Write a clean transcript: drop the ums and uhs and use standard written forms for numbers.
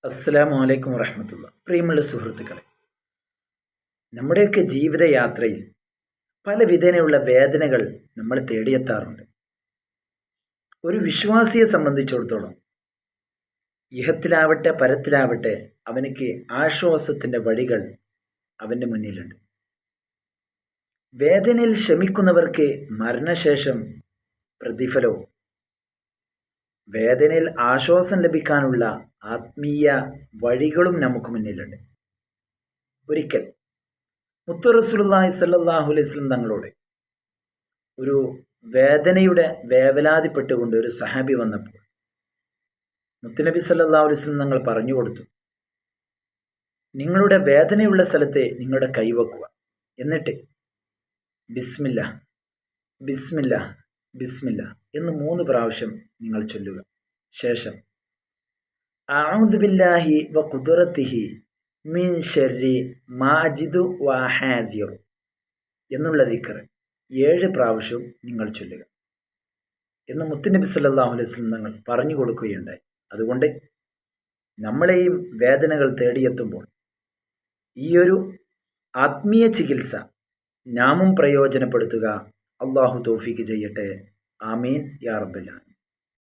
അസ്സലാമു അലൈക്കും വറഹ്മത്തുള്ള. പ്രിയമുള്ള സുഹൃത്തുക്കളെ, നമ്മുടെയൊക്കെ ജീവിതയാത്രയിൽ പല വിധേനയുള്ള വേദനകൾ നമ്മൾ തേടിയെത്താറുണ്ട്. ഒരു വിശ്വാസിയെ സംബന്ധിച്ചിടത്തോളം ഇഹത്തിലാവട്ടെ പരത്തിലാവട്ടെ അവനക്ക് ആശ്വാസത്തിൻ്റെ വഴികൾ അവൻ്റെ മുന്നിലുണ്ട്. വേദനയിൽ ശമിക്കുന്നവർക്ക് മരണശേഷം പ്രതിഫലവും, വേദനയിൽ ആശ്വാസം ലഭിക്കാനുള്ള ആത്മീയ വഴികളും നമുക്ക് മുന്നിലുണ്ട്. ഒരിക്കൽ മുത്തു റസൂലുള്ളാഹി സ്വല്ലല്ലാഹു അലൈഹി വസല്ലം തങ്ങളോട് ഒരു വേദനയുടെ വേവലാതിപ്പെട്ടുകൊണ്ട് ഒരു സഹാബി വന്നപ്പോൾ മുത്തുനബി സ്വല്ലല്ലാഹു അലൈഹി വസല്ലം തങ്ങൾ പറഞ്ഞു കൊടുത്തു, നിങ്ങളുടെ വേദനയുള്ള സ്ഥലത്തെ നിങ്ങളുടെ കൈവക്കുക, എന്നിട്ട് ബിസ്മില്ല ബിസ്മില്ല ബിസ്മില്ല എന്ന് 3 പ്രാവശ്യം നിങ്ങൾ ചൊല്ലുക. ശേഷം അഊദു ബില്ലാഹി വ ഖുദ്റതിഹി മിൻ ശർരി മാജിദു വ ഹാദിറു എന്നുള്ള ദിക്ർ 7 പ്രാവശ്യം നിങ്ങൾ ചൊല്ലുക എന്ന് മുത്തുനബി സല്ലല്ലാഹു അലൈഹി വസല്ലം തങ്ങൾ പറഞ്ഞു കൊടുക്കുകയുണ്ടായി. അതുകൊണ്ട് നമ്മളെയും വേദനകൾ തേടിയെത്തുമ്പോൾ ഈയൊരു ആത്മീയ ചികിത്സ നാമും പ്രയോജനപ്പെടുത്തുക. അള്ളാഹു തൗഫീക്ക് ചെയ്യട്ടെ. ആമീൻ യാ റബ്ബൽ ആലമീൻ.